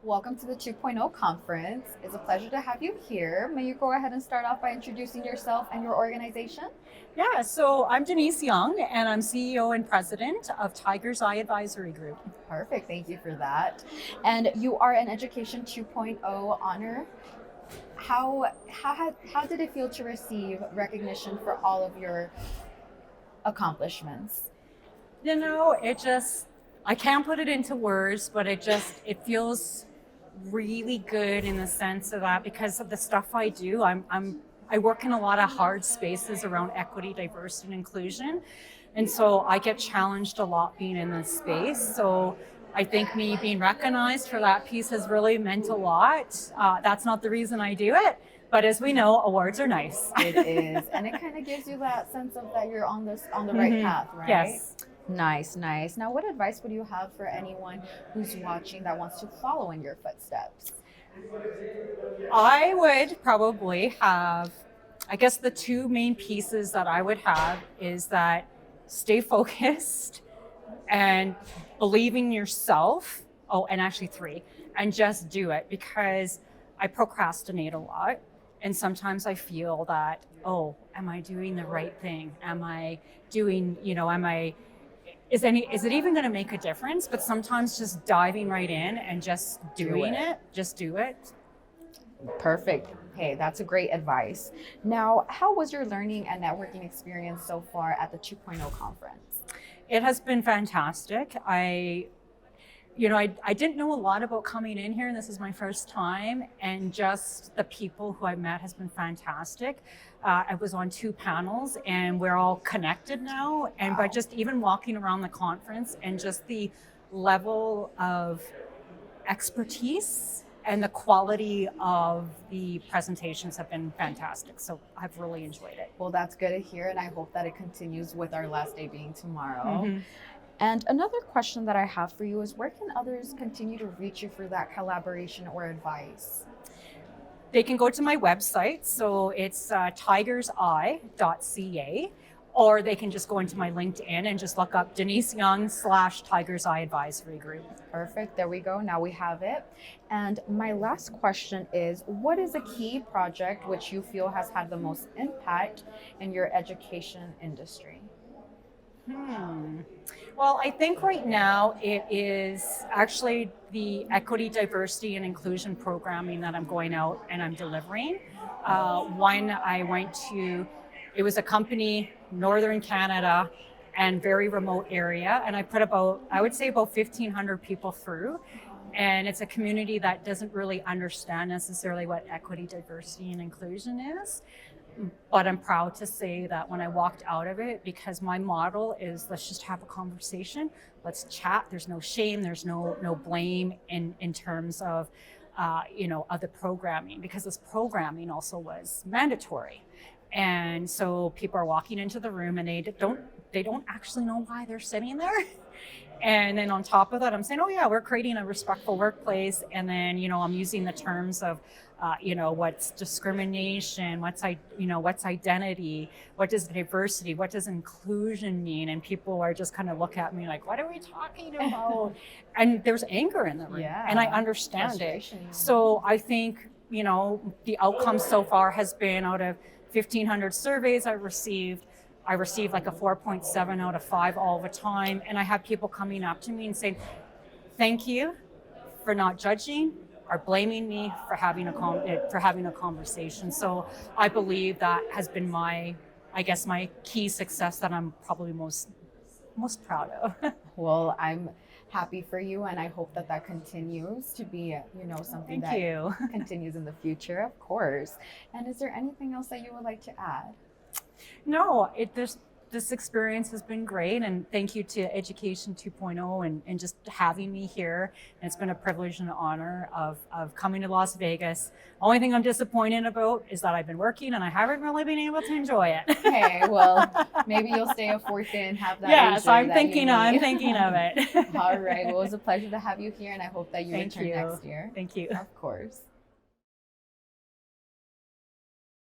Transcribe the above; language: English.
Welcome to the 2.0 conference. It's a pleasure to have you here. May you go ahead and start off by introducing yourself and your organization? Yeah, so I'm Denise Young, and I'm CEO and president of Tiger's Eye Advisory Group. Perfect. Thank you for that. And you are an Education 2.0 honor. How did it feel to receive recognition for all of your accomplishments? I can't put it into words, but it feels really good in the sense of that because of the stuff I do. I work in a lot of hard spaces around equity, diversity, and inclusion. And so I get challenged a lot being in this space. So I think me being recognized for that piece has really meant a lot. That's not the reason I do it, but as we know, awards are nice. It is, and it kind of gives you that sense of that you're on the right path, right? Yes. Nice, nice. Now, what advice would you have for anyone who's watching that wants to follow in your footsteps? I would probably have, I guess the two main pieces that I would have is that stay focused and believe in yourself. Oh, and actually three, and just do it, because I procrastinate a lot. And sometimes I feel that, oh, am I doing the right thing? Is it even going to make a difference? But sometimes just diving right in and just doing it, just do it. Perfect. Hey, that's a great advice. Now, how was your learning and networking experience so far at the 2.0 conference? It has been fantastic. I didn't know a lot about coming in here, and this is my first time, and just the people who I met has been fantastic. I was on 2 panels, and we're all connected now. And by just even walking around the conference and just the level of expertise and the quality of the presentations have been fantastic. So I've really enjoyed it. Well, that's good to hear, and I hope that it continues with our last day being tomorrow. Mm-hmm. And another question that I have for you is, where can others continue to reach you for that collaboration or advice? They can go to my website, so it's tigerseye.ca, or they can just go into my LinkedIn and just look up Denise Young /Tiger's Eye Advisory Group. Perfect. There we go. Now we have it. And my last question is, what is a key project which you feel has had the most impact in your education industry? Well, I think right now it is actually the equity, diversity, and inclusion programming that I'm going out and I'm delivering. One, I went to, it was a company, Northern Canada, and very remote area. And I put I would say about 1,500 people through. And it's a community that doesn't really understand necessarily what equity, diversity, and inclusion is. But I'm proud to say that when I walked out of it, because my model is, let's just have a conversation, let's chat. There's no shame, there's no blame in terms of of the programming, because this programming also was mandatory. And so people are walking into the room and they don't actually know why they're sitting there. And then on top of that, I'm saying, oh yeah, we're creating a respectful workplace. And then, I'm using the terms of, what's discrimination, what's identity, what does diversity, what does inclusion mean? And people are just kind of look at me like, what are we talking about? And there's anger in the room, and I understand it. So I think, the outcome so far has been, out of 1,500 surveys I received like a 4.7 out of 5 all the time. And I have people coming up to me and saying, thank you for not judging or blaming me for having a conversation. So I believe that has been my key success that I'm probably most proud of. Well, I'm happy for you, and I hope that continues to be, something continues in the future, of course. And is there anything else that you would like to add? No, this experience has been great, and thank you to Education 2.0 and just having me here. And it's been a privilege and an honor of coming to Las Vegas. Only thing I'm disappointed about is that I've been working and I haven't really been able to enjoy it. Okay, well, maybe you'll stay a fourth day and have that. Yes, I'm thinking of it. All right, well, it was a pleasure to have you here, and I hope that you return next year. Thank you. Of course.